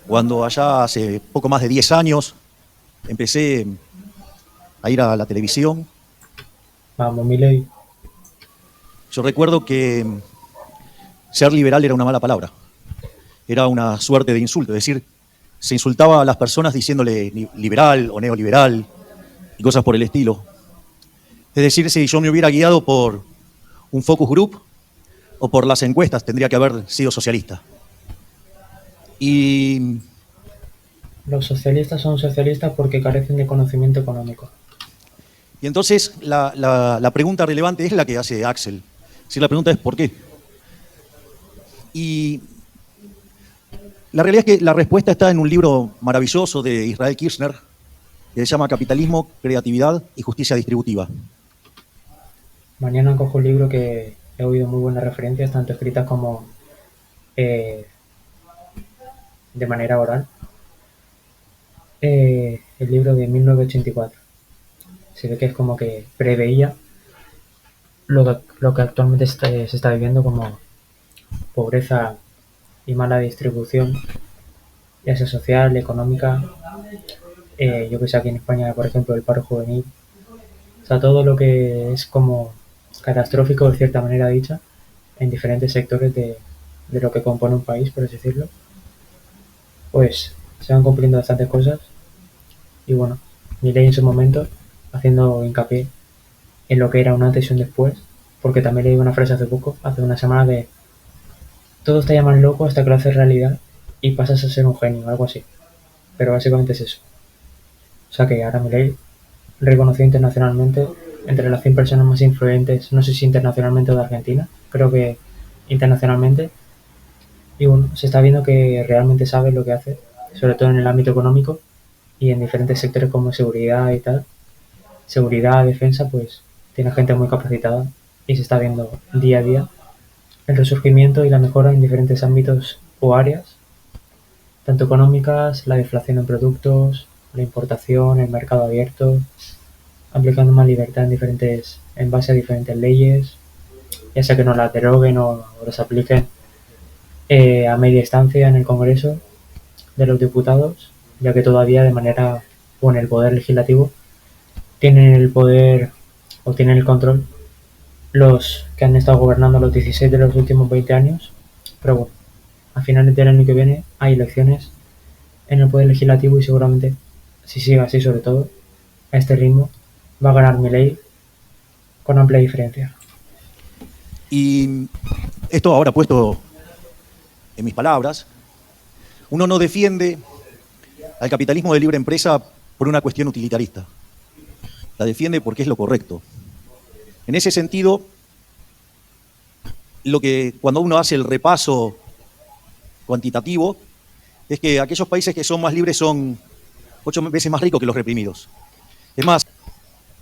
Cuando allá hace poco más de 10 años empecé a ir a la televisión, Vamos, Milei. yo recuerdo que ser liberal era una mala palabra, era una suerte de insulto, es decir, se insultaba a las personas diciéndole liberal o neoliberal y cosas por el estilo. Es decir, si yo me hubiera guiado por un focus group o por las encuestas, tendría que haber sido socialista. Y, Los socialistas son socialistas porque carecen de conocimiento económico. y entonces la pregunta relevante es la que hace Axel. Si la pregunta es ¿por qué? Y la realidad es que la respuesta está en un libro maravilloso de Israel Kirchner que se llama Capitalismo, Creatividad y Justicia Distributiva. Mañana cojo un libro que he oído muy buenas referencias, tanto escritas como eh, de manera oral. El libro de 1984. Se ve que es como que preveía lo que actualmente se está viviendo como pobreza y mala distribución, ya sea social, económica. Yo que sé, aquí en España, por ejemplo, el paro juvenil. O sea, todo lo que es como catastrófico, de cierta manera dicha, en diferentes sectores de lo que compone un país, por así decirlo, pues se van cumpliendo bastantes cosas. Y bueno, Milei en su momento, haciendo hincapié en lo que era un antes y un después, porque también leí una frase hace poco, hace una semana, de todo está ya más loco hasta que lo haces realidad y pasas a ser un genio, algo así. Pero básicamente es eso. O sea que ahora Milei, reconocido internacionalmente, entre las 100 personas más influyentes, no sé si internacionalmente o de Argentina, creo que internacionalmente. Y bueno, se está viendo que realmente sabe lo que hace, sobre todo en el ámbito económico y en diferentes sectores como seguridad y tal. Seguridad, defensa, pues tiene gente muy capacitada y se está viendo día a día el resurgimiento y la mejora en diferentes ámbitos o áreas, tanto económicas, la deflación en productos, la importación, el mercado abierto, aplicando más libertad en base a diferentes leyes, ya sea que no las deroguen o las apliquen a media estancia en el Congreso de los Diputados, ya que todavía de manera, o en el Poder Legislativo, tienen el poder o tienen el control los que han estado gobernando los 16 de los últimos 20 años. Pero bueno, a finales del año que viene hay elecciones en el Poder Legislativo y seguramente, si sigue así sobre todo, a este ritmo, va a ganar Milei con amplia diferencia. Y esto ahora puesto en mis palabras, uno no defiende al capitalismo de libre empresa por una cuestión utilitarista. La defiende porque es lo correcto. En ese sentido, lo que cuando uno hace el repaso cuantitativo es que aquellos países que son más libres son 8 veces más ricos que los reprimidos. Es más,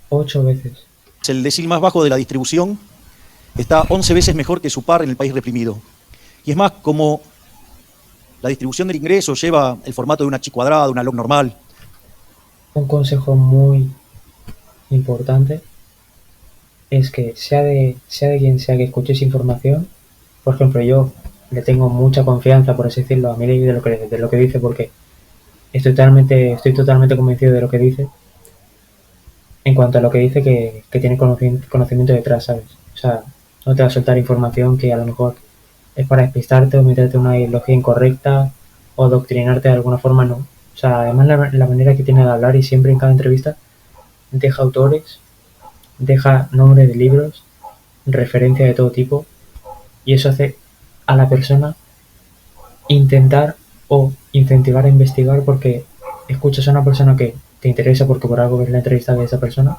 8 veces. el decil más bajo de la distribución está 11 veces mejor que su par en el país reprimido. Y es más, como la distribución del ingreso lleva el formato de una chi cuadrada, una log normal. Un consejo muy importante es que sea de quien sea que escuches información, por ejemplo, yo le tengo mucha confianza, por así decirlo, a Milei de lo que dice, porque estoy totalmente convencido de lo que dice, en cuanto a lo que dice que tiene conocimiento detrás, ¿sabes? O sea, no te va a soltar información que a lo mejor es para despistarte o meterte una ideología incorrecta o adoctrinarte de alguna forma, no. O sea, además la manera que tiene de hablar y siempre en cada entrevista deja autores, deja nombres de libros, referencia de todo tipo, y eso hace a la persona intentar o incentivar a investigar porque escuchas a una persona que te interesa porque por algo ves la entrevista de esa persona,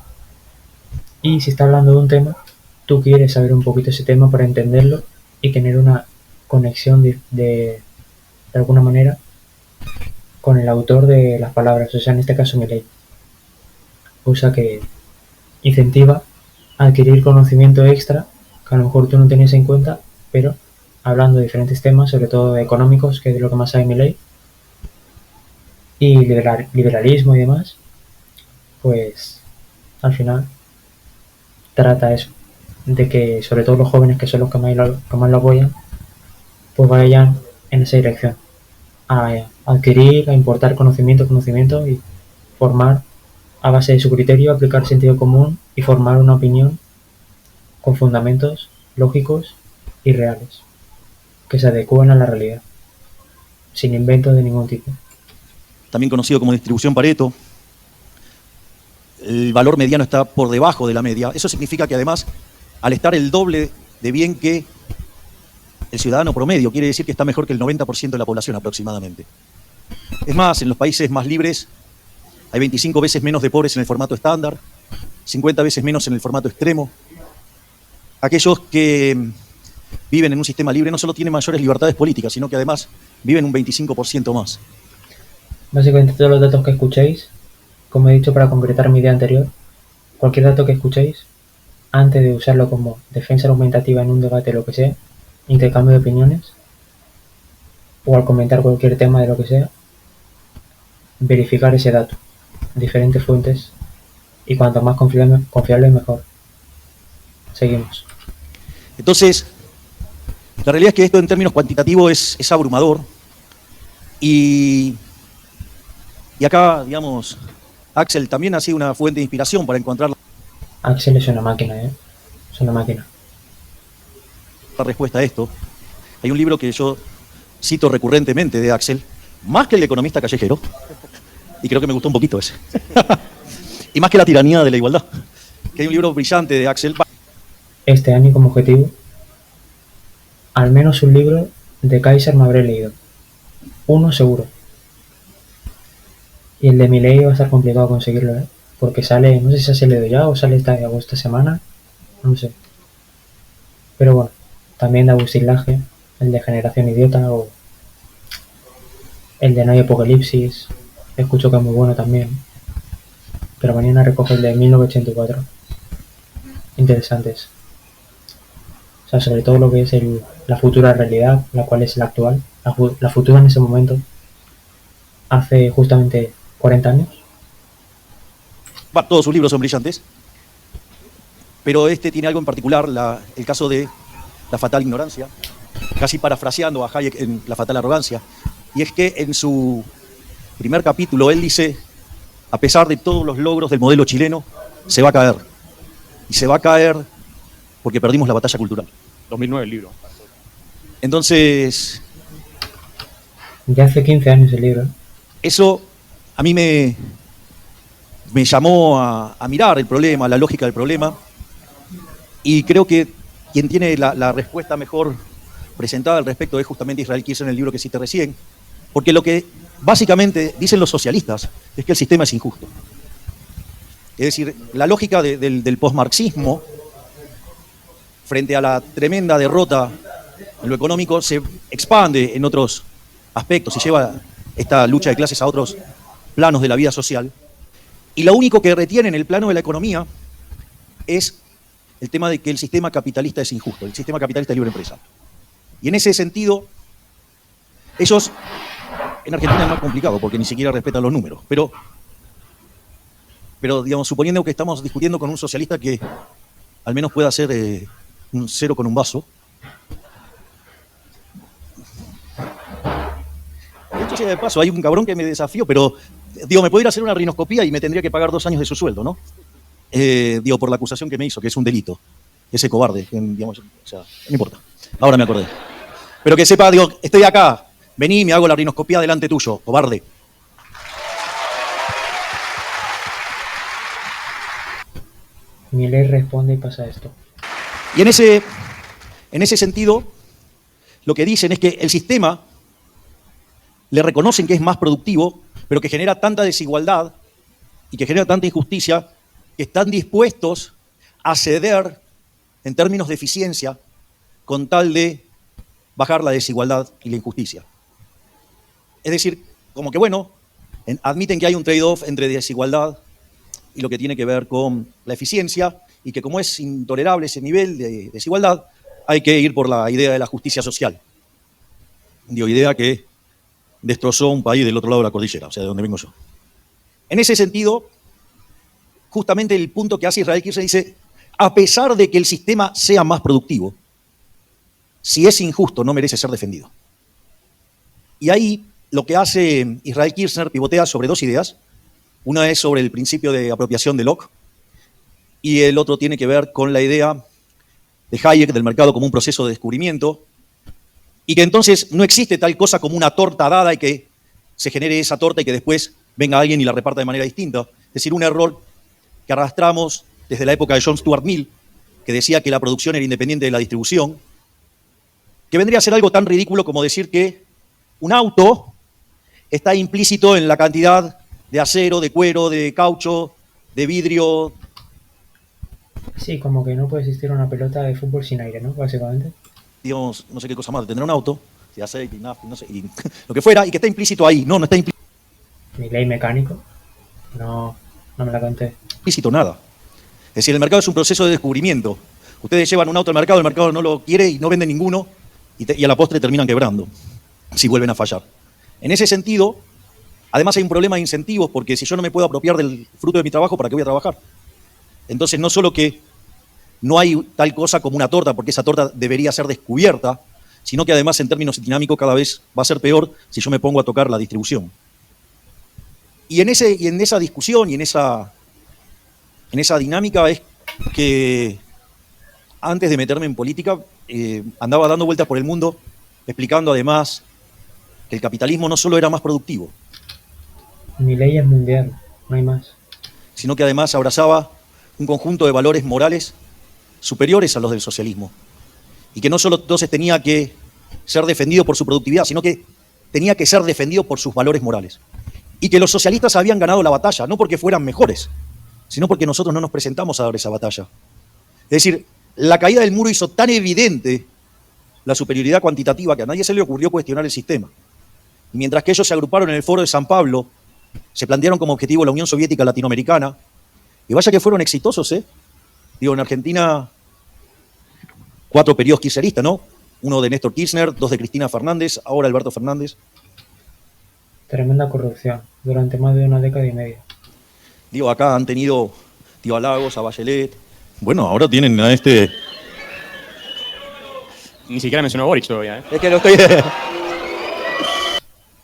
y si está hablando de un tema, tú quieres saber un poquito ese tema para entenderlo y tener una conexión de alguna manera con el autor de las palabras, o sea, en este caso Milei. Cosa que incentiva a adquirir conocimiento extra que a lo mejor tú no tenías en cuenta, pero hablando de diferentes temas, sobre todo económicos, que es de lo que más sabe Milei, y liberalismo y demás, pues al final trata eso, de que sobre todo los jóvenes, que son los que más lo apoyan, pues vayan en esa dirección. a adquirir, a importar conocimiento y formar a base de su criterio, aplicar sentido común y formar una opinión con fundamentos lógicos y reales, que se adecúan a la realidad, sin inventos de ningún tipo. También conocido como distribución Pareto. El valor mediano está por debajo de la media. Eso significa que además, al estar el doble de bien que el ciudadano promedio, quiere decir que está mejor que el 90% de la población aproximadamente. Es más, en los países más libres hay 25 veces menos de pobres en el formato estándar, 50 veces menos en el formato extremo. Aquellos que viven en un sistema libre no solo tienen mayores libertades políticas, sino que además viven un 25% más. Básicamente todos los datos que escuchéis, como he dicho para concretar mi idea anterior, cualquier dato que escuchéis, antes de usarlo como defensa argumentativa en un debate o lo que sea, intercambio de opiniones, o al comentar cualquier tema de lo que sea, verificar ese dato, diferentes fuentes, y cuanto más confiable mejor. Seguimos. Entonces, la realidad es que esto en términos cuantitativos es abrumador. Y acá, digamos, Axel también ha sido una fuente de inspiración para encontrar Axel es una máquina, ¿eh? Es una máquina. la respuesta a esto. Hay un libro que yo cito recurrentemente de Axel, más que El economista callejero, y creo que me gustó un poquito ese, y más que La tiranía de la igualdad, que hay un libro brillante de Axel. Este año como objetivo, al menos un libro de Kaiser me habré leído. Uno seguro. Y el de Milei va a estar complicado conseguirlo, ¿eh? Porque sale, no sé si se ha salido ya o sale esta semana, no sé. Pero bueno, también de Agustín Laje, el de Generación Idiota o el de No hay Apocalipsis, escucho que es muy bueno también. Pero mañana recojo el de 1984. Interesantes. O sea, sobre todo lo que es la futura realidad, la cual es la actual, la futura en ese momento, hace justamente 40 años. Todos sus libros son brillantes, pero este tiene algo en particular, el caso de La fatal ignorancia, casi parafraseando a Hayek en La fatal arrogancia, y es que en su primer capítulo él dice, a pesar de todos los logros del modelo chileno, se va a caer. Y se va a caer porque perdimos la batalla cultural. 2009 el libro. Entonces, Ya hace 15 años el libro. eso a mí me llamó a mirar el problema, la lógica del problema, y creo que quien tiene la respuesta mejor presentada al respecto es justamente Israel Kirchner en el libro que cité recién, porque lo que básicamente dicen los socialistas es que el sistema es injusto. Es decir, la lógica del posmarxismo frente a la tremenda derrota en lo económico se expande en otros aspectos y lleva esta lucha de clases a otros planos de la vida social. Y lo único que retiene en el plano de la economía es el tema de que el sistema capitalista es injusto, el sistema capitalista de libre empresa. Y en ese sentido, ellos, en Argentina es más complicado porque ni siquiera respetan los números, pero digamos, suponiendo que estamos discutiendo con un socialista que al menos pueda hacer un cero con un vaso. De hecho, sea de paso, hay un cabrón que me desafió, pero digo, me puedo ir a hacer una rinoscopía y me tendría que pagar 2 años de su sueldo, ¿no? Digo, por la acusación que me hizo, que es un delito. Ese cobarde, digamos, o sea, no importa. Ahora me acordé. Pero que sepa, digo, estoy acá, vení y me hago la rinoscopía delante tuyo, cobarde. Milei responde y pasa esto. Y en ese sentido, lo que dicen es que el sistema le reconocen que es más productivo, pero que genera tanta desigualdad y que genera tanta injusticia que están dispuestos a ceder en términos de eficiencia con tal de bajar la desigualdad y la injusticia. Es decir, como que bueno, admiten que hay un trade-off entre desigualdad y lo que tiene que ver con la eficiencia, y que como es intolerable ese nivel de desigualdad, hay que ir por la idea de la justicia social. Digo, idea que destrozó un país del otro lado de la cordillera, o sea, de donde vengo yo. En ese sentido, justamente el punto que hace Israel Kirchner dice, a pesar de que el sistema sea más productivo, si es injusto no merece ser defendido. Y ahí lo que hace Israel Kirzner pivotea sobre dos ideas. Una es sobre el principio de apropiación de Locke y el otro tiene que ver con la idea de Hayek del mercado como un proceso de descubrimiento y que entonces no existe tal cosa como una torta dada y que se genere esa torta y que después venga alguien y la reparta de manera distinta. Es decir, un error que arrastramos desde la época de John Stuart Mill, que decía que la producción era independiente de la distribución, que vendría a ser algo tan ridículo como decir que un auto está implícito en la cantidad de acero, de cuero, de caucho, de vidrio. Sí, como que no puede existir una pelota de fútbol sin aire, ¿no? Básicamente. Digamos, no sé qué cosa más, de tener un auto, de aceite, nafta, no sé, y lo que fuera, y que está implícito ahí. No, no está Mi ley mecánico. No, no me la conté. implícito nada. Es decir, el mercado es un proceso de descubrimiento. Ustedes llevan un auto al mercado, el mercado no lo quiere y no vende ninguno, y a la postre terminan quebrando, si vuelven a fallar. En ese sentido, además hay un problema de incentivos, porque si yo no me puedo apropiar del fruto de mi trabajo, ¿para qué voy a trabajar? Entonces, no solo que no hay tal cosa como una torta, porque esa torta debería ser descubierta, sino que además en términos dinámicos cada vez va a ser peor si yo me pongo a tocar la distribución. Y en esa discusión y en esa dinámica es que antes de meterme en política andaba dando vueltas por el mundo explicando además que el capitalismo no solo era más productivo, Mi ley es mundial, no hay más. sino que además abrazaba un conjunto de valores morales superiores a los del socialismo. Y que no solo entonces tenía que ser defendido por su productividad, sino que tenía que ser defendido por sus valores morales. Y que los socialistas habían ganado la batalla, no porque fueran mejores, sino porque nosotros no nos presentamos a dar esa batalla. Es decir, la caída del muro hizo tan evidente la superioridad cuantitativa que a nadie se le ocurrió cuestionar el sistema. Y mientras que ellos se agruparon en el Foro de San Pablo, se plantearon como objetivo la Unión Soviética Latinoamericana, y vaya que fueron exitosos, ¿eh? Digo, en Argentina, 4 periodos kirchneristas, ¿no? Uno de Néstor Kirchner, 2 de Cristina Fernández, ahora Alberto Fernández. Tremenda corrupción, durante más de una década y media. Digo, acá han tenido, digo, a Lagos, a Bachelet. Bueno, ahora tienen a este... Ni siquiera mencionó a Boric todavía, ¿eh? Es que lo estoy...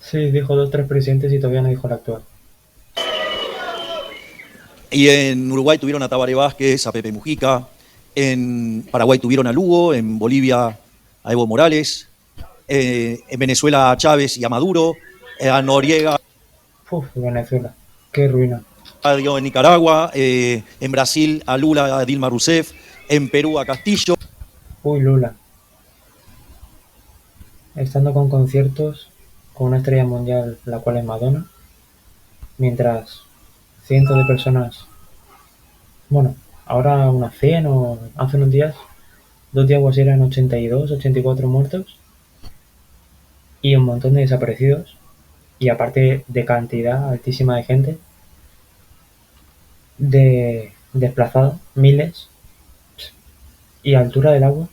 Sí, dijo 2 o 3 presidentes y todavía no dijo el actual. Y en Uruguay tuvieron a Tabaré Vázquez, a Pepe Mujica. En Paraguay tuvieron a Lugo, en Bolivia a Evo Morales. En Venezuela a Chávez y a Maduro. A Noriega. Uf, Venezuela, qué ruina. En Nicaragua, en Brasil a Lula, a Dilma Rousseff, en Perú a Castillo. Uy, Lula. Estando con conciertos con una estrella mundial, la cual es Madonna, mientras cientos de personas, bueno, ahora unas 100 o hace unos días, 2 días o así eran 82, 84 muertos y un montón de desaparecidos, y aparte de cantidad altísima de gente, de desplazados, miles, y a altura del agua,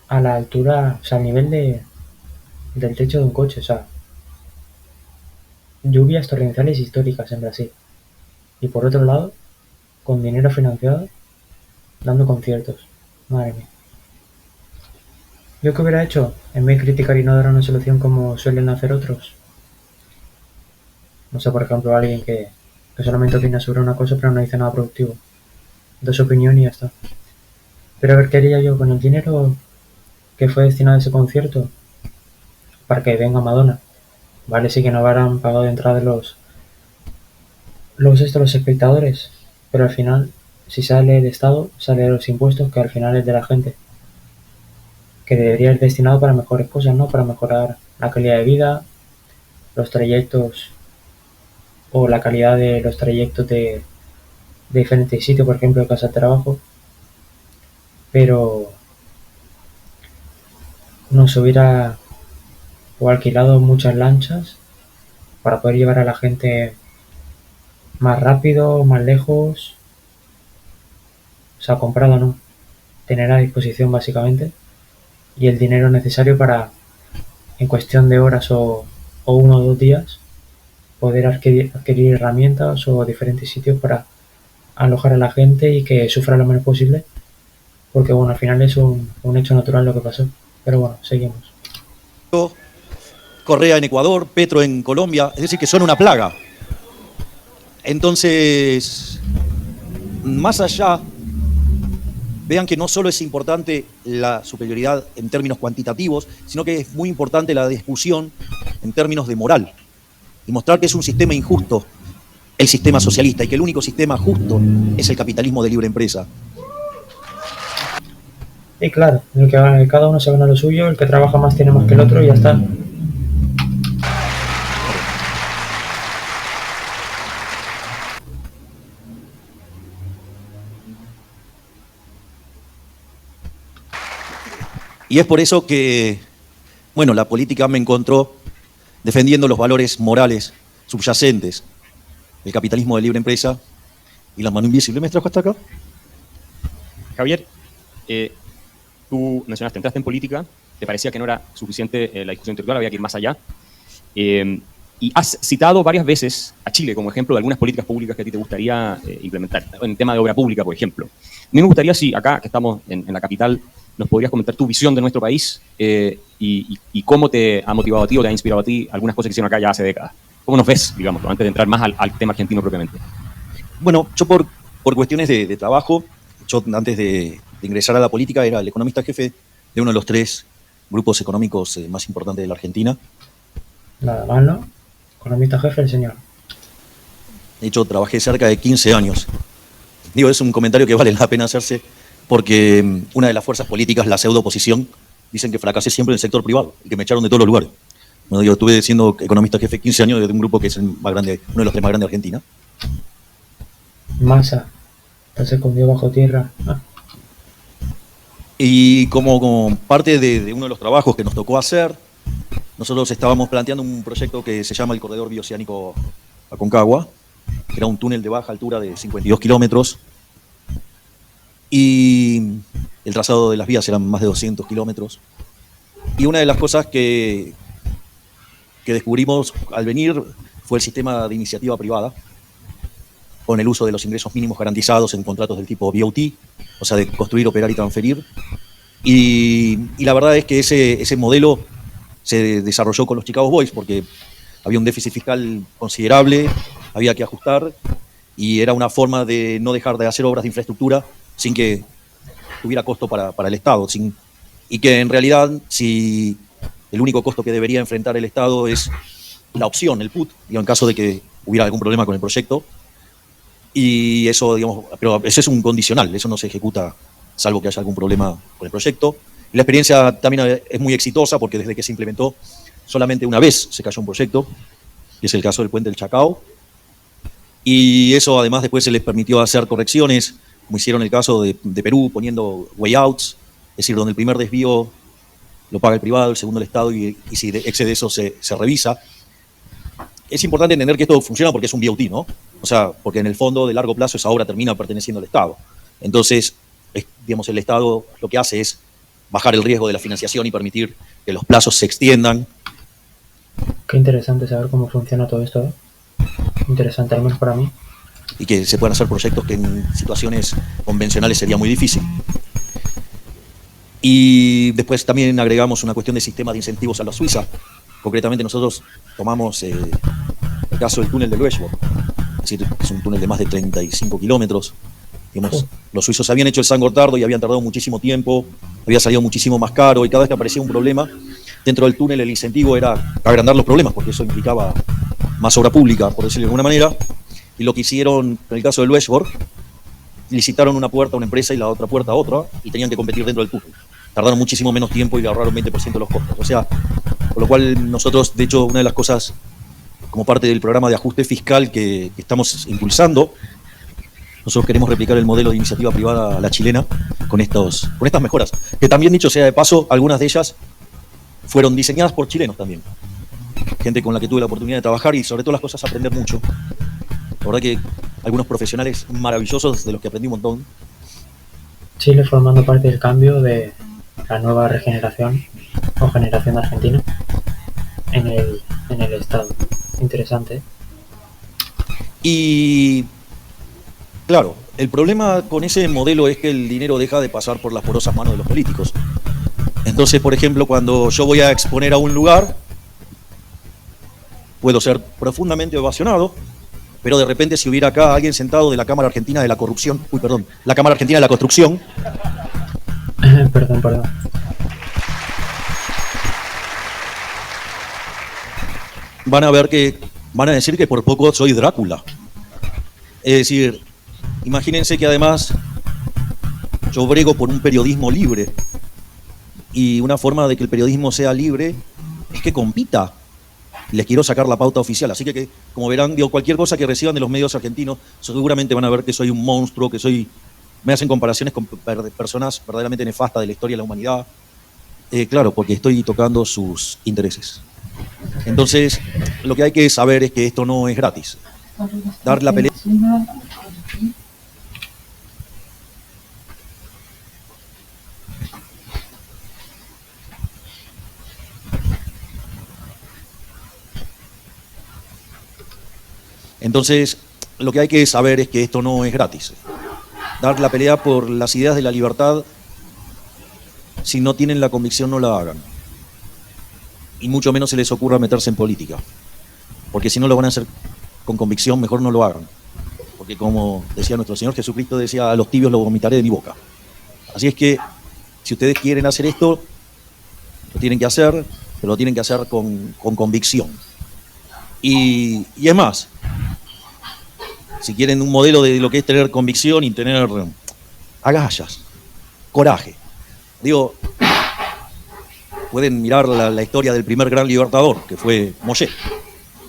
a la altura, o sea, al nivel del techo de un coche, o sea, lluvias torrenciales históricas en Brasil. Y por otro lado, con dinero financiado, dando conciertos. Madre mía. ¿Yo qué hubiera hecho? En vez de criticar y no dar una solución como suelen hacer otros. No sé, por ejemplo, alguien que solamente opina sobre una cosa pero no dice nada productivo. Da su opinión y ya está. Pero a ver, ¿qué haría yo con el dinero que fue destinado a ese concierto? Para que venga Madonna. Vale, sí que no habrán pagado de entrada los espectadores, pero al final, si sale el Estado, sale de los impuestos, que al final es de la gente, que debería ir destinado para mejores cosas, ¿no? Para mejorar la calidad de vida, los trayectos o la calidad de los trayectos de diferentes sitios, por ejemplo, de casa al trabajo. Pero nos hubiera o alquilado muchas lanchas para poder llevar a la gente más rápido, más lejos, o sea, comprado no, tener a disposición básicamente, y el dinero necesario para, en cuestión de horas o 1 o 2 días, poder adquirir herramientas o diferentes sitios para alojar a la gente y que sufra lo menos posible, porque bueno, al final es un hecho natural lo que pasó. Pero bueno, seguimos. Correa en Ecuador, Petro en Colombia, es decir, que son una plaga. Entonces, más allá, vean que no solo es importante la superioridad en términos cuantitativos, sino que es muy importante la discusión en términos de moral. Y mostrar que es un sistema injusto el sistema socialista y que el único sistema justo es el capitalismo de libre empresa. Y claro, cada uno se gana lo suyo, el que trabaja más tiene más que el otro y ya está. Y es por eso que, bueno, la política me encontró defendiendo los valores morales subyacentes del capitalismo de libre empresa y la mano invisible me trajo hasta acá. Javier, tú mencionaste, entraste en política, te parecía que no era suficiente la discusión intelectual, había que ir más allá. Y has citado varias veces a Chile como ejemplo de algunas políticas públicas que a ti te gustaría implementar, en tema de obra pública, por ejemplo. A mí me gustaría, si acá, que estamos en la capital, nos podrías comentar tu visión de nuestro país y cómo te ha motivado a ti o te ha inspirado a ti algunas cosas que hicieron acá ya hace décadas. ¿Cómo nos ves, digamos, antes de entrar más al tema argentino propiamente? Bueno, yo por cuestiones de trabajo, yo antes de ingresar a la política era el economista jefe de uno de los 3 grupos económicos más importantes de la Argentina. Nada más, ¿no? Economista jefe, el señor. De hecho, trabajé cerca de 15 años. Digo, es un comentario que vale la pena hacerse porque una de las fuerzas políticas, la pseudo-oposición, dicen que fracasé siempre en el sector privado y que me echaron de todos los lugares. Bueno, yo estuve siendo economista jefe 15 años de un grupo que es el más grande, uno de los 3 más grandes de Argentina. Masa. Entonces escondido bajo tierra. Y como parte de uno de los trabajos que nos tocó hacer, nosotros estábamos planteando un proyecto que se llama el Corredor Bioceánico Aconcagua, que era un túnel de baja altura de 52 kilómetros. Y el trazado de las vías eran más de 200 kilómetros. Y una de las cosas que descubrimos al venir fue el sistema de iniciativa privada, con el uso de los ingresos mínimos garantizados en contratos del tipo BOT, o sea, de construir, operar y transferir. Y la verdad es que ese modelo se desarrolló con los Chicago Boys porque había un déficit fiscal considerable, había que ajustar, y era una forma de no dejar de hacer obras de infraestructura sin que tuviera costo para el Estado, y que en realidad, si el único costo que debería enfrentar el Estado es la opción, el put, en caso de que hubiera algún problema con el proyecto. Y eso, digamos, pero eso es un condicional, eso no se ejecuta salvo que haya algún problema con el proyecto. Y la experiencia también es muy exitosa porque desde que se implementó solamente una vez se cayó un proyecto, que es el caso del puente del Chacao. Y eso además después se les permitió hacer correcciones, como hicieron el caso de Perú, poniendo way outs, es decir, donde el primer desvío lo paga el privado, el segundo el Estado, y si excede eso se revisa. Es importante entender que esto funciona porque es un BOT, ¿no? O sea, porque en el fondo, de largo plazo, esa obra termina perteneciendo al Estado. Entonces, digamos, el Estado lo que hace es bajar el riesgo de la financiación y permitir que los plazos se extiendan. Qué interesante saber cómo funciona todo esto, ¿eh? Interesante, al menos para mí. Y que se puedan hacer proyectos que en situaciones convencionales sería muy difícil. Y después también agregamos una cuestión de sistema de incentivos a la Suiza. Concretamente nosotros tomamos el caso del túnel de Lueschborg. Es decir, es un túnel de más de 35 kilómetros. Digamos, los suizos habían hecho el San Gotardo y habían tardado muchísimo tiempo, había salido muchísimo más caro, y cada vez que aparecía un problema dentro del túnel el incentivo era agrandar los problemas, porque eso implicaba más obra pública, por decirlo de alguna manera. Y lo que hicieron en el caso de Lueschborg, licitaron una puerta a una empresa y la otra puerta a otra, y tenían que competir dentro del túnel. Tardaron muchísimo menos tiempo y le ahorraron 20% de los costos. O sea, por lo cual nosotros, de hecho, una de las cosas, como parte del programa de ajuste fiscal que estamos impulsando, nosotros queremos replicar el modelo de iniciativa privada a la chilena con estas mejoras, que también, dicho sea de paso, algunas de ellas fueron diseñadas por chilenos también. Gente con la que tuve la oportunidad de trabajar y sobre todas las cosas aprender mucho. La verdad que algunos profesionales maravillosos de los que aprendí un montón. Chile formando parte del cambio de la nueva regeneración o generación argentina en el Estado. Interesante, ¿eh? Y claro, el problema con ese modelo es que el dinero deja de pasar por las porosas manos de los políticos. Entonces, por ejemplo, cuando yo voy a exponer a un lugar, puedo ser profundamente ovacionado, pero de repente si hubiera acá alguien sentado de la Cámara Argentina de la Corrupción, la Cámara Argentina de la Construcción, Perdón. van a decir que por poco soy Drácula. Es decir, imagínense que además yo brego por un periodismo libre, y una forma de que el periodismo sea libre es que compita. Les quiero sacar la pauta oficial, así que como verán, digo, cualquier cosa que reciban de los medios argentinos, seguramente van a ver que soy un monstruo, me hacen comparaciones con personas verdaderamente nefastas de la historia de la humanidad. Claro, porque estoy tocando sus intereses. Entonces, lo que hay que saber es que esto no es gratis. Dar la pelea. Entonces, lo que hay que saber es que esto no es gratis. Dar la pelea por las ideas de la libertad, si no tienen la convicción, no la hagan. Y mucho menos se les ocurra meterse en política. Porque si no lo van a hacer con convicción, mejor no lo hagan. Porque como decía nuestro Señor Jesucristo, decía, a los tibios los vomitaré de mi boca. Así es que, si ustedes quieren hacer esto, lo tienen que hacer, pero lo tienen que hacer con convicción. Y es más, si quieren un modelo de lo que es tener convicción y tener agallas, coraje. Digo, pueden mirar la historia del primer gran libertador, que fue Moshe,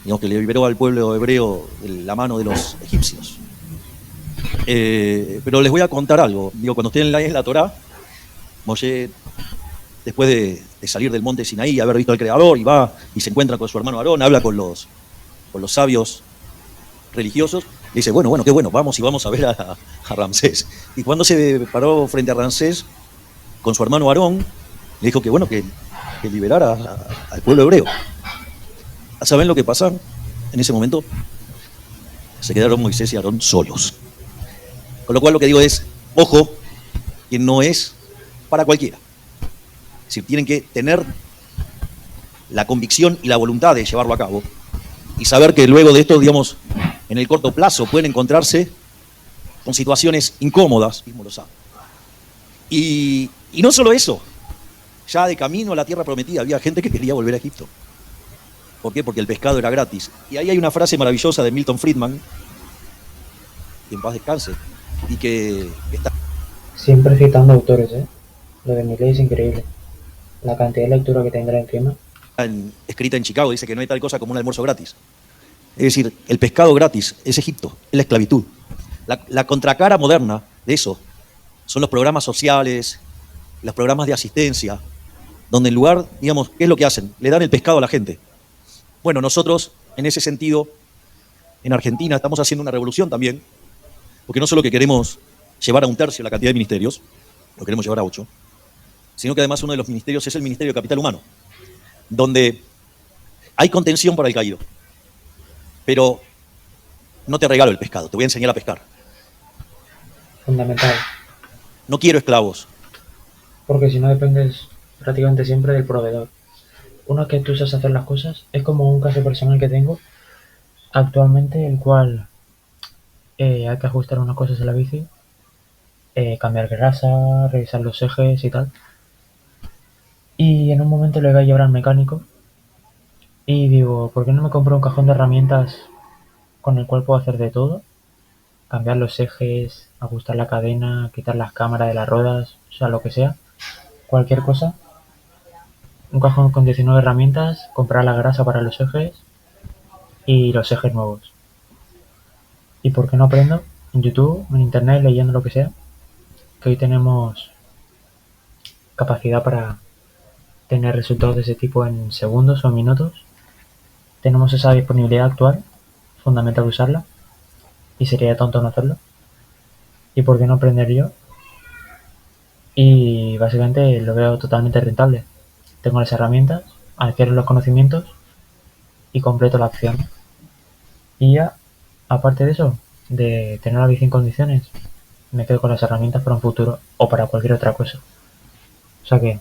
digamos, que le liberó al pueblo hebreo de la mano de los egipcios. Pero les voy a contar algo. Digo, cuando ustedes leen la Torá, Moshe, después de salir del monte Sinaí, haber visto al Creador, y va y se encuentra con su hermano Aarón, habla con los sabios religiosos, le dice, bueno, qué bueno, vamos a ver a Ramsés. Y cuando se paró frente a Ramsés, con su hermano Aarón, le dijo que bueno, que liberara al pueblo hebreo. ¿Saben lo que pasa? En ese momento se quedaron Moisés y Aarón solos. Con lo cual lo que digo es, ojo, que no es para cualquiera. Es decir, tienen que tener la convicción y la voluntad de llevarlo a cabo, y saber que luego de esto, digamos, en el corto plazo pueden encontrarse con situaciones incómodas, mismo lo saben. Y no solo eso, ya de camino a la tierra prometida había gente que quería volver a Egipto. ¿Por qué? Porque el pescado era gratis. Y ahí hay una frase maravillosa de Milton Friedman, que en paz descanse, y que está... Siempre citando autores, ¿eh? Lo de Milei es increíble. La cantidad de lectura que tendrá encima. escrita en Chicago, dice que no hay tal cosa como un almuerzo gratis. Es decir, el pescado gratis es Egipto, es la esclavitud. La contracara moderna de eso son los programas sociales, los programas de asistencia, donde en lugar, digamos, ¿qué es lo que hacen? Le dan el pescado a la gente. Bueno, nosotros, en ese sentido, en Argentina estamos haciendo una revolución también, porque no solo que queremos llevar a 1/3 la cantidad de ministerios, lo queremos llevar a 8, sino que además uno de los ministerios es el Ministerio de Capital Humano, donde hay contención para el caído, pero no te regalo el pescado, te voy a enseñar a pescar. Fundamental. No quiero esclavos. Porque si no dependes prácticamente siempre del proveedor. Una vez que tú sabes hacer las cosas, es como un caso personal que tengo actualmente, el cual hay que ajustar unas cosas en la bici, cambiar grasa, revisar los ejes y tal. Y en un momento le voy a llevar al mecánico y digo, ¿por qué no me compro un cajón de herramientas con el cual puedo hacer de todo? Cambiar los ejes, ajustar la cadena, quitar las cámaras de las ruedas, o sea, lo que sea, cualquier cosa. Un cajón con 19 herramientas, comprar la grasa para los ejes y los ejes nuevos. ¿Y por qué no aprendo? En YouTube, en internet, leyendo lo que sea, que hoy tenemos capacidad para tener resultados de ese tipo en segundos o en minutos. Tenemos esa disponibilidad actual, fundamental usarla, y sería tonto no hacerlo. ¿Y por qué no aprender yo? Y básicamente lo veo totalmente rentable. Tengo las herramientas, adquiero los conocimientos y completo la acción. Y ya, aparte de eso, de tener la bici en condiciones, me quedo con las herramientas para un futuro o para cualquier otra cosa. O sea que,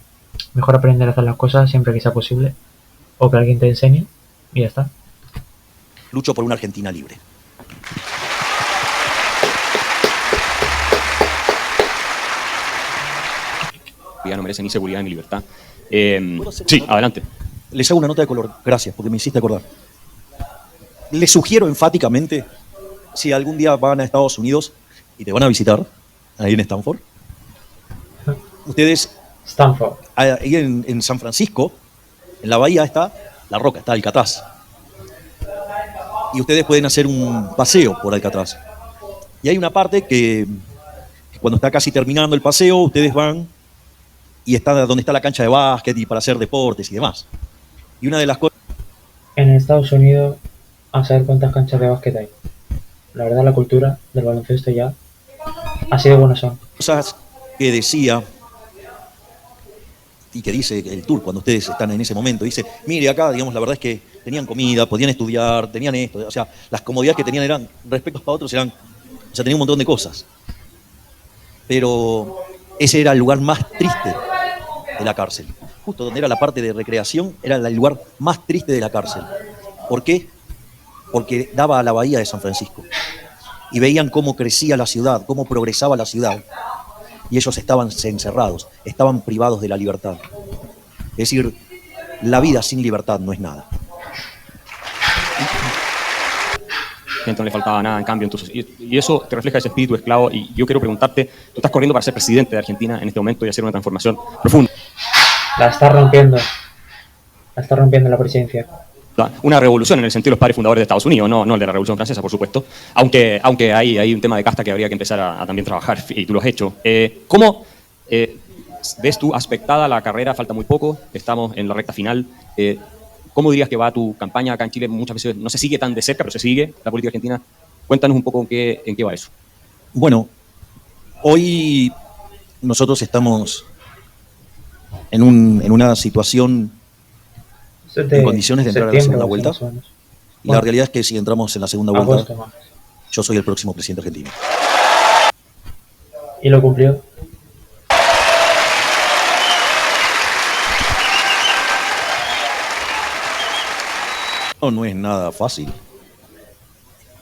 mejor aprender a hacer las cosas siempre que sea posible, o que alguien te enseñe, y ya está. lucho por una Argentina libre. No merece ni seguridad ni libertad. Sí, adelante. Les hago una nota de color. Gracias, porque me hiciste acordar. Les sugiero enfáticamente, si algún día van a Estados Unidos y te van a visitar, ahí en Stanford, ustedes, Stanford. ahí en San Francisco, en la bahía está La Roca, está Alcatraz. Y ustedes pueden hacer un paseo por Alcatraz. Y hay una parte que cuando está casi terminando el paseo, ustedes van y está donde está la cancha de básquet y para hacer deportes y demás. Y una de las cosas... En Estados Unidos, a saber cuántas canchas de básquet hay. La verdad, la cultura del baloncesto ya así de buenas son. Cosas que decía y que dice el tour cuando ustedes están en ese momento. Dice, mire, acá, digamos, la verdad es que tenían comida, podían estudiar, tenían esto. O sea, las comodidades que tenían eran, respecto a otros, eran... O sea, tenían un montón de cosas. Pero ese era el lugar más triste de la cárcel. Justo donde era la parte de recreación, era el lugar más triste de la cárcel. ¿Por qué? Porque daba a la bahía de San Francisco. Y veían cómo crecía la ciudad, cómo progresaba la ciudad. Y ellos estaban encerrados, estaban privados de la libertad. Es decir, la vida sin libertad no es nada. Gente, no le faltaba nada, en cambio. Entonces, y eso te refleja ese espíritu esclavo. Y yo quiero preguntarte, tú estás corriendo para ser presidente de Argentina en este momento y hacer una transformación profunda. La está rompiendo. La está rompiendo la presidencia. Una revolución en el sentido de los padres fundadores de Estados Unidos, no el de la Revolución Francesa, por supuesto. Aunque hay un tema de casta que habría que empezar a también trabajar, y tú lo has hecho. ¿Cómo ves tú aspectada la carrera? Falta muy poco, estamos en la recta final. ¿Cómo dirías que va tu campaña acá en Chile? Muchas veces no se sigue tan de cerca, pero se sigue la política argentina. Cuéntanos un poco en qué va eso. Bueno, hoy nosotros estamos en una situación en condiciones de entrar a la segunda vuelta. Y la realidad es que si entramos en la segunda vuelta, yo soy el próximo presidente argentino. ¿Y lo cumplió? No es nada fácil.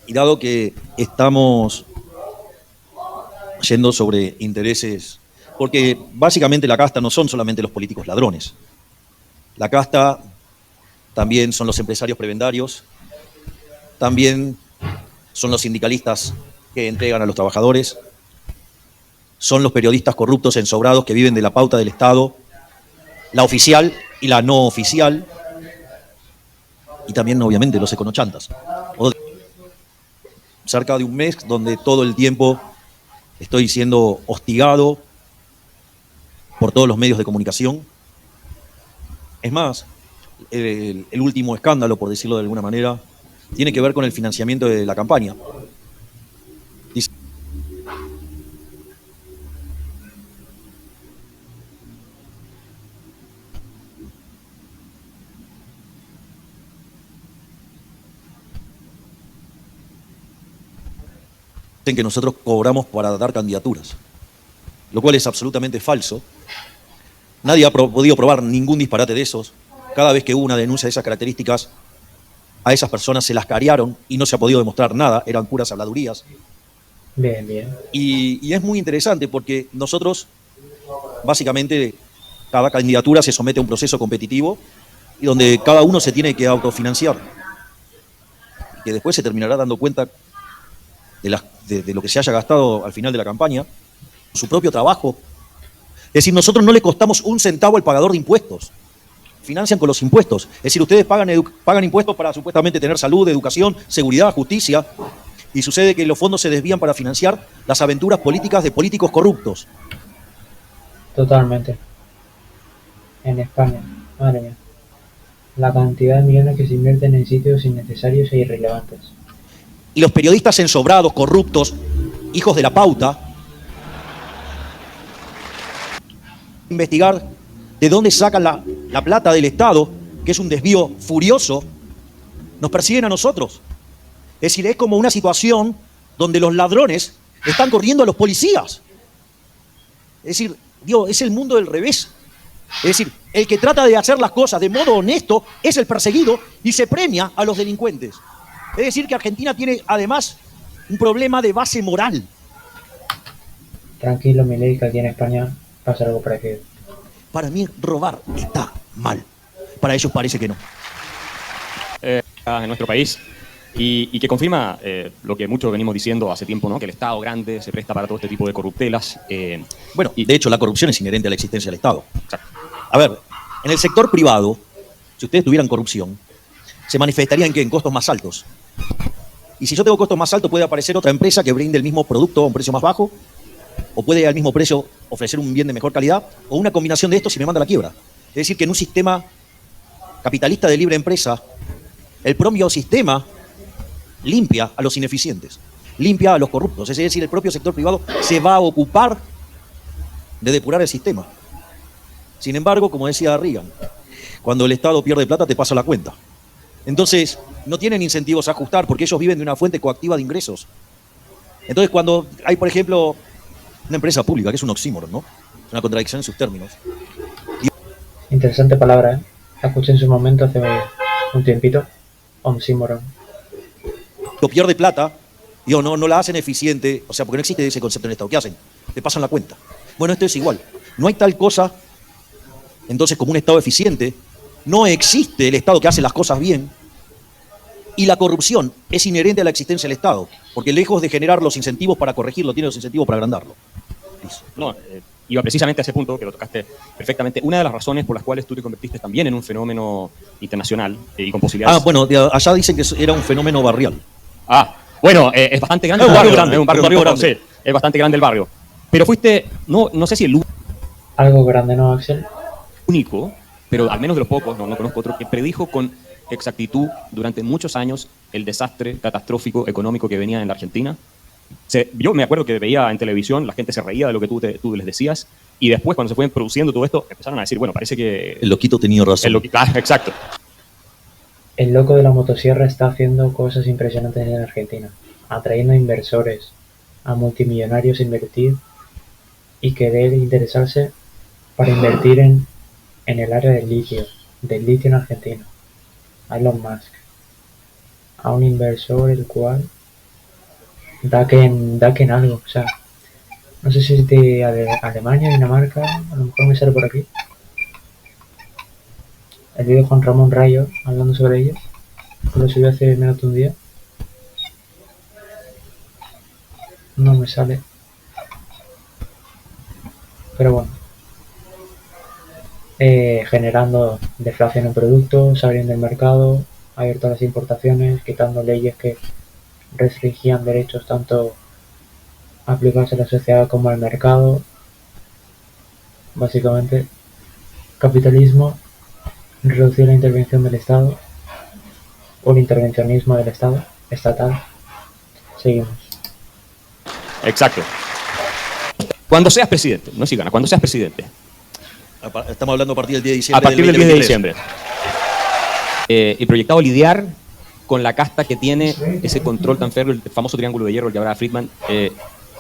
Y dado que estamos yendo sobre intereses, porque básicamente la casta no son solamente los políticos ladrones. La casta también son los empresarios prebendarios, también son los sindicalistas que entregan a los trabajadores, son los periodistas corruptos ensobrados que viven de la pauta del Estado, la oficial y la no oficial, y también obviamente los econochantas. Cerca de un mes donde todo el tiempo estoy siendo hostigado por todos los medios de comunicación. Es más, el último escándalo, por decirlo de alguna manera, tiene que ver con el financiamiento de la campaña. Dicen que nosotros cobramos para dar candidaturas, lo cual es absolutamente falso. Nadie ha podido probar ningún disparate de esos. Cada vez que hubo una denuncia de esas características, a esas personas se las carearon y no se ha podido demostrar nada, eran puras habladurías. Bien, bien. Y es muy interesante porque nosotros, básicamente, cada candidatura se somete a un proceso competitivo y donde cada uno se tiene que autofinanciar. Y que después se terminará dando cuenta de lo que se haya gastado al final de la campaña, su propio trabajo. Es decir, nosotros no le costamos un centavo al pagador de impuestos. Financian con los impuestos. Es decir, ustedes pagan impuestos para supuestamente tener salud, educación, seguridad, justicia, y sucede que los fondos se desvían para financiar las aventuras políticas de políticos corruptos. Totalmente. En España, madre mía. La cantidad de millones que se invierten en sitios innecesarios e irrelevantes. Y los periodistas ensobrados, corruptos, hijos de la pauta, investigar de dónde sacan la plata del Estado, que es un desvío furioso, nos persiguen a nosotros. Es decir, es como una situación donde los ladrones están corriendo a los policías. Es decir, Dios, es el mundo del revés. Es decir, el que trata de hacer las cosas de modo honesto es el perseguido y se premia a los delincuentes. Es decir, que Argentina tiene además un problema de base moral. Tranquilo, Milei, que aquí en España pasa algo parecido. Para mí, robar está mal. Para ellos parece que no. En nuestro país y que confirma lo que muchos venimos diciendo hace tiempo, ¿no? Que el Estado grande se presta para todo este tipo de corruptelas. Bueno, de hecho, la corrupción es inherente a la existencia del Estado. Exacto. A ver, en el sector privado, si ustedes tuvieran corrupción, se manifestaría en costos más altos. Y si yo tengo costos más altos, puede aparecer otra empresa que brinde el mismo producto a un precio más bajo, o puede al mismo precio ofrecer un bien de mejor calidad, o una combinación de estos y me manda a la quiebra. Es decir, que en un sistema capitalista de libre empresa, el propio sistema limpia a los ineficientes, limpia a los corruptos. Es decir, el propio sector privado se va a ocupar de depurar el sistema. Sin embargo, como decía Reagan, cuando el Estado pierde plata te pasa la cuenta. Entonces, no tienen incentivos a ajustar porque ellos viven de una fuente coactiva de ingresos. Entonces, cuando hay, por ejemplo, una empresa pública, que es un oxímoron, ¿no? Es una contradicción en sus términos. Interesante palabra, ¿eh? La escuché en su momento hace un tiempito. Oxímoron. Cuando pierde plata, digo, no la hacen eficiente, o sea, porque no existe ese concepto en el Estado. ¿Qué hacen? Te pasan la cuenta. Bueno, esto es igual. No hay tal cosa, entonces, como un Estado eficiente. No existe el Estado que hace las cosas bien. Y la corrupción es inherente a la existencia del Estado, porque lejos de generar los incentivos para corregirlo, tiene los incentivos para agrandarlo. Listo. No, iba precisamente a ese punto, que lo tocaste perfectamente. Una de las razones por las cuales tú te convertiste también en un fenómeno internacional y con posibilidades... Bueno, allá dicen que era un fenómeno barrial. Bueno, es bastante grande Es el un barrio barrio. grande, Es un barrio es un barrio grande. Sí, es bastante grande el barrio. Pero fuiste, no sé si el Algo grande, ¿no, Axel? único, pero al menos de los pocos, no conozco otro, que predijo con exactitud durante muchos años el desastre catastrófico económico que venía en la Argentina. Yo me acuerdo que veía en televisión, la gente se reía de lo que tú les decías, y después cuando se fue produciendo todo esto, empezaron a decir, bueno, parece que... El loquito tenía razón. Exacto. El loco de la motosierra está haciendo cosas impresionantes en Argentina, atrayendo a inversores, a multimillonarios a invertir y querer interesarse para invertir en el área del litio en Argentina. A Elon Musk, a un inversor el cual da que en algo, o sea, no sé si es de Alemania, Dinamarca, a lo mejor me sale por aquí. El vídeo de Juan Ramón Rayo hablando sobre ellos, que lo subió hace menos de un día. No me sale. Pero bueno. Generando deflación en productos, abriendo el mercado, abierto a las importaciones, quitando leyes que restringían derechos tanto aplicados a la sociedad como al mercado. Básicamente, capitalismo, reducir la intervención del Estado o el intervencionismo del Estado estatal. Seguimos. Exacto. Cuando seas presidente, no si gana, cuando seas presidente. Estamos hablando a partir del 10 de diciembre. A partir del 10 de diciembre. Y proyectado lidiar con la casta que tiene ese control tan férreo, el famoso triángulo de hierro, el que hablaba Friedman,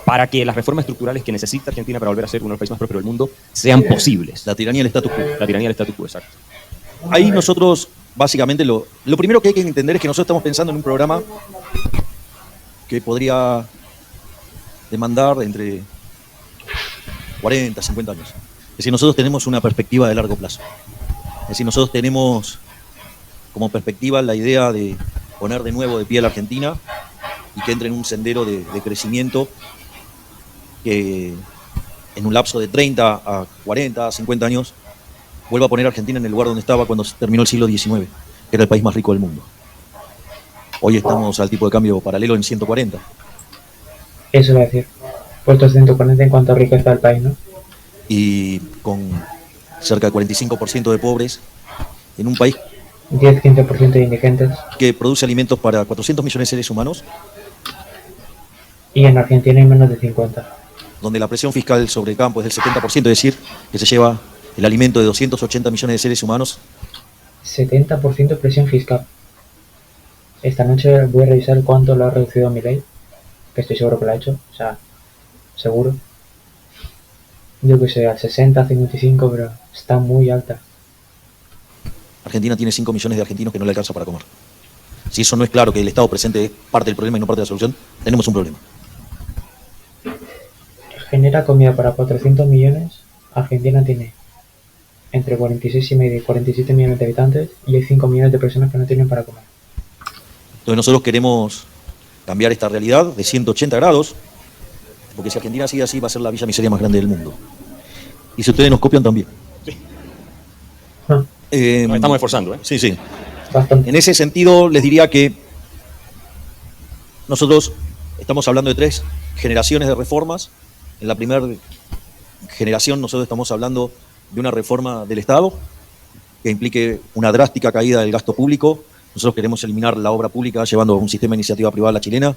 para que las reformas estructurales que necesita Argentina para volver a ser uno de los países más prósperos del mundo sean posibles. La tiranía del status quo. La tiranía del status quo, exacto. Ahí nosotros, básicamente, lo primero que hay que entender es que nosotros estamos pensando en un programa que podría demandar entre 40, 50 años. Es decir, nosotros tenemos una perspectiva de largo plazo. Es decir, nosotros tenemos como perspectiva la idea de poner de nuevo de pie a la Argentina y que entre en un sendero de crecimiento que en un lapso de 30 a 40, 50 años vuelva a poner a Argentina en el lugar donde estaba cuando terminó el siglo XIX, que era el país más rico del mundo. Hoy estamos al tipo de cambio paralelo en 140. Eso iba a decir. Puestos 140 en cuanto a riqueza del país, ¿no? Y con cerca del 45% de pobres en un país 10-15% de indigentes. que produce alimentos para 400 millones de seres humanos, Y en Argentina hay menos de 50. donde la presión fiscal sobre el campo es del 70%, es decir, que se lleva el alimento de 280 millones de seres humanos. 70% presión fiscal. Esta noche voy a revisar cuánto lo ha reducido Milei, que estoy seguro que lo ha hecho, o sea, seguro. Yo que sé, al 60, 55, pero está muy alta. Argentina tiene 5 millones de argentinos que no le alcanza para comer. Si eso no es claro, que el Estado presente es parte del problema y no parte de la solución, tenemos un problema. Genera comida para 400 millones. Argentina tiene entre 46,5 y 47 millones de habitantes y hay 5 millones de personas que no tienen para comer. Entonces nosotros queremos cambiar esta realidad de 180 grados, porque si Argentina sigue así va a ser la villa miseria más grande del mundo. Y si ustedes nos copian también. Ah, Nos estamos esforzando, ¿eh? Sí, sí. bastante. En ese sentido les diría que nosotros estamos hablando de 3 generaciones de reformas. En la primera generación nosotros estamos hablando de una reforma del Estado que implique una drástica caída del gasto público. Nosotros queremos eliminar la obra pública llevando un sistema de iniciativa privada a la chilena.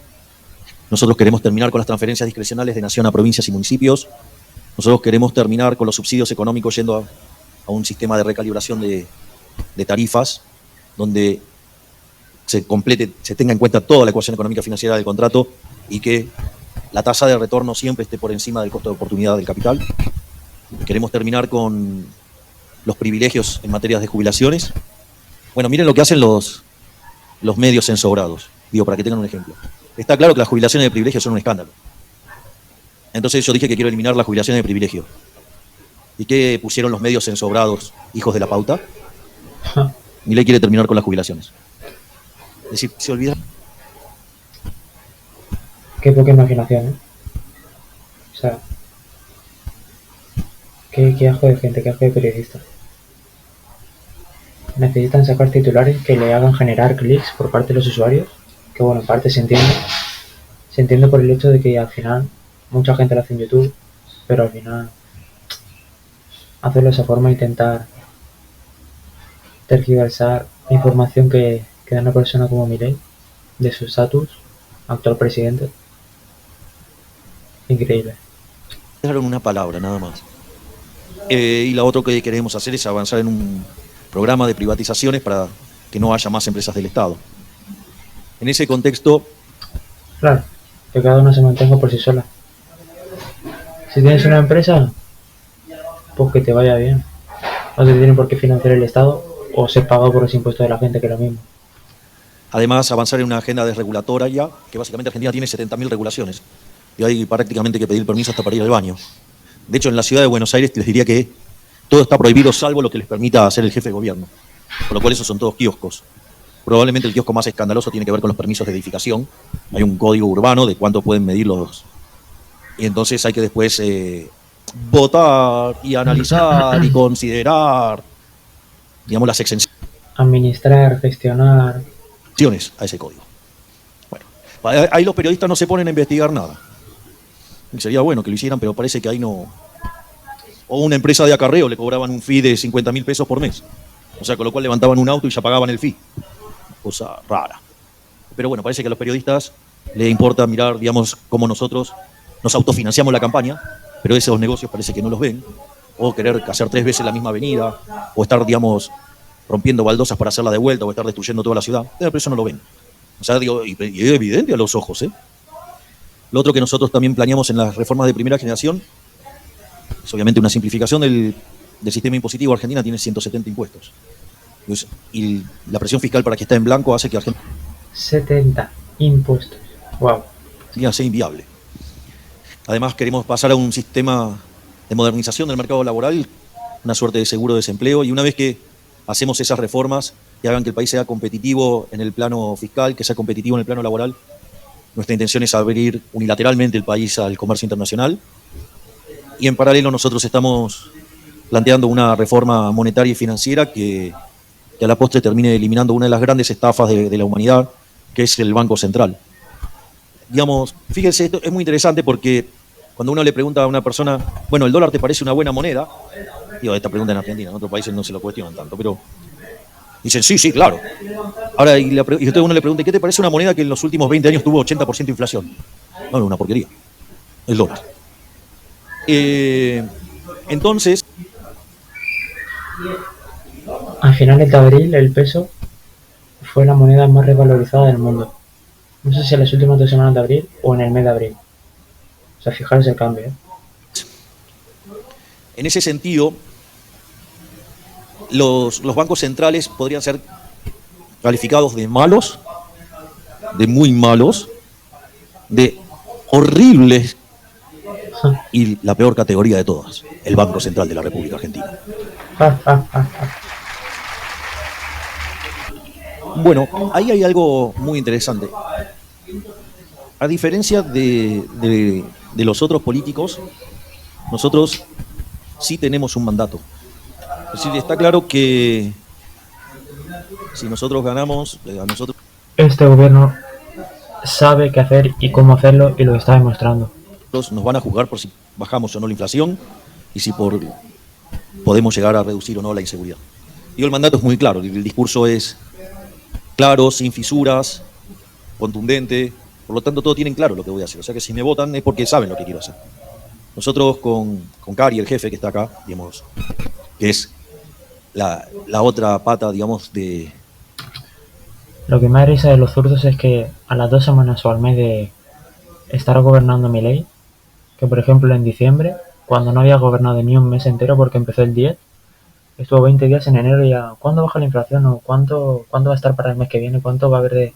Nosotros queremos terminar con las transferencias discrecionales de nación a provincias y municipios. Nosotros queremos terminar con los subsidios económicos yendo a un sistema de recalibración de tarifas donde se tenga en cuenta toda la ecuación económica financiera del contrato y que la tasa de retorno siempre esté por encima del costo de oportunidad del capital. Queremos terminar con los privilegios en materia de jubilaciones. Bueno, miren lo que hacen los medios ensobrados, digo, para que tengan un ejemplo. Está claro que las jubilaciones de privilegio son un escándalo. Entonces yo dije que quiero eliminar las jubilaciones de privilegio. ¿Y qué pusieron los medios ensobrados, hijos de la pauta? Milei quiere terminar con las jubilaciones. Es decir, se olvida. Qué poca imaginación, ¿eh? O sea, qué asco de gente, qué asco de periodistas. Necesitan sacar titulares que le hagan generar clics por parte de los usuarios, que bueno, en parte se entiende. Se entiende por el hecho de que al final mucha gente lo hace en YouTube, pero al final hacerlo de esa forma, intentar tergiversar la información que da una persona como Milei de su estatus, actual presidente. Increíble. Dejaron una palabra, nada más. Y la otra que queremos hacer es avanzar en un programa de privatizaciones para que no haya más empresas del Estado. En ese contexto, Claro, que cada una se mantenga por sí sola. Si tienes una empresa, pues que te vaya bien. No te tiene por qué financiar el Estado o ser pagado por los impuestos de la gente, que es lo mismo. además, avanzar en una agenda desregulatoria, que básicamente Argentina tiene 70.000 regulaciones. Y hay prácticamente que pedir permiso hasta para ir al baño. De hecho, en la ciudad de Buenos Aires les diría que todo está prohibido salvo lo que les permita hacer el jefe de gobierno. Por lo cual esos son todos kioscos. Probablemente el kiosco más escandaloso tiene que ver con los permisos de edificación. Hay un código urbano de cuánto pueden medir los... Y entonces hay que después votar y analizar y considerar, digamos, las exenciones Administrar, gestionar. a ese código. Bueno, ahí los periodistas no se ponen a investigar nada. Y sería bueno que lo hicieran, pero parece que ahí no... O una empresa de acarreo le cobraban un fee de 50.000 pesos por mes. O sea, con lo cual levantaban un auto y ya pagaban el fee. Cosa rara. Pero bueno, parece que a los periodistas les importa mirar, digamos, cómo nosotros nos autofinanciamos la campaña, pero esos negocios parece que no los ven. O querer hacer 3 veces la misma avenida, o estar, digamos, rompiendo baldosas para hacerla de vuelta, o estar destruyendo toda la ciudad. Pero eso no lo ven. O sea, digo, y es evidente a los ojos, ¿eh? Lo otro que nosotros también planeamos en las reformas de primera generación es obviamente una simplificación del sistema impositivo. Argentina tiene 170 impuestos. Y la presión fiscal para que esté en blanco hace que Argentina 70 impuestos. Wow. sea inviable. Además, queremos pasar a un sistema de modernización del mercado laboral, una suerte de seguro de desempleo, y una vez que hacemos esas reformas que hagan que el país sea competitivo en el plano fiscal, que sea competitivo en el plano laboral, nuestra intención es abrir unilateralmente el país al comercio internacional. Y en paralelo nosotros estamos planteando una reforma monetaria y financiera que a la postre termine eliminando una de las grandes estafas de la humanidad, que es el Banco Central. Digamos, fíjense, esto es muy interesante porque cuando uno le pregunta a una persona, bueno, ¿el dólar te parece una buena moneda? Digo, esta pregunta en Argentina, en otros países no se lo cuestionan tanto, pero dicen, sí, claro. Ahora, y usted uno le pregunta, ¿qué te parece una moneda que en los últimos 20 años tuvo 80% de inflación? No, una porquería. El dólar. Entonces, A finales de abril el peso fue la moneda más revalorizada del mundo. No sé si en las últimas 2 semanas de abril o en el mes de abril. O sea, fijaros el cambio, ¿eh? en ese sentido, los bancos centrales podrían ser calificados de malos de muy malos, de horribles y la peor categoría de todas, el Banco Central de la República Argentina. Bueno, ahí hay algo muy interesante. A diferencia de los otros políticos, nosotros sí tenemos un mandato. Es decir, está claro que si nosotros ganamos, a nosotros... Este gobierno sabe qué hacer y cómo hacerlo y lo está demostrando. Nos van a juzgar por si bajamos o no la inflación y si podemos llegar a reducir o no la inseguridad. Y el mandato es muy claro, el discurso es claro, sin fisuras, contundente, por lo tanto todos tienen claro lo que voy a hacer. O sea que si me votan es porque saben lo que quiero hacer. Nosotros con Cari, el jefe que está acá, digamos, que es la otra pata, digamos, de... Lo que me da risa de los zurdos es que a las 2 semanas o al mes de estar gobernando Milei, que por ejemplo en diciembre, cuando no había gobernado ni un mes entero porque empezó el 10, estuvo 20 días en enero y ya, ¿cuándo baja la inflación? ¿O cuánto va a estar para el mes que viene? ¿Cuánto va a haber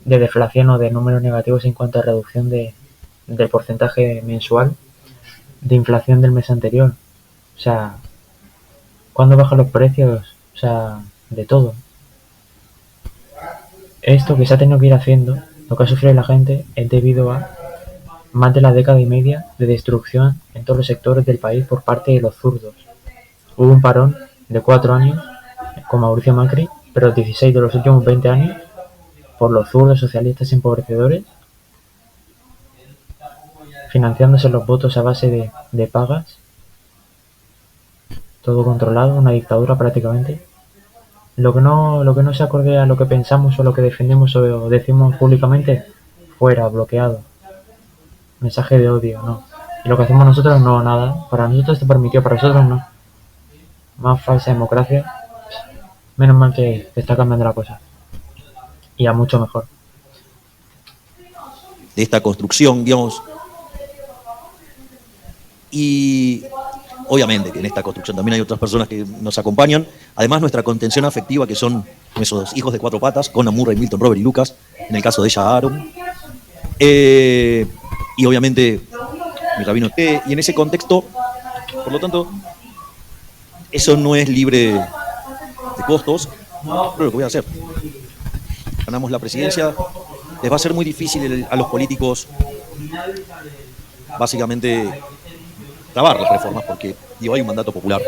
de deflación o de números negativos en cuanto a reducción del porcentaje mensual de inflación del mes anterior? O sea, ¿cuándo bajan los precios? O sea, de todo. Esto que se ha tenido que ir haciendo, lo que ha sufrido la gente, es debido a más de la década y media de destrucción en todos los sectores del país por parte de los zurdos. Hubo un parón de 4 años con Mauricio Macri, pero 16 de los últimos 20 años por los zurdos socialistas empobrecedores, financiándose los votos a base de pagas, todo controlado, una dictadura prácticamente. Lo que no se acorde a lo que pensamos o lo que defendemos o decimos públicamente, fuera, bloqueado. Mensaje de odio, no. Y lo que hacemos nosotros, no, nada. Para nosotros está permitido, para nosotros no. Más falsa democracia. Menos mal que está cambiando la cosa. Y a mucho mejor. De esta construcción, digamos. Y obviamente que en esta construcción también hay otras personas que nos acompañan. Además, nuestra contención afectiva, que son esos hijos de 4 patas, Conan Murray, Milton, Robert y Lucas. En el caso de ella, Aaron. Y obviamente mi rabino T. Y en ese contexto, por lo tanto, eso no es libre de costos. Pero lo que voy a hacer. Ganamos la presidencia. Les va a ser muy difícil a los políticos, básicamente, trabar las reformas, porque hay un mandato popular.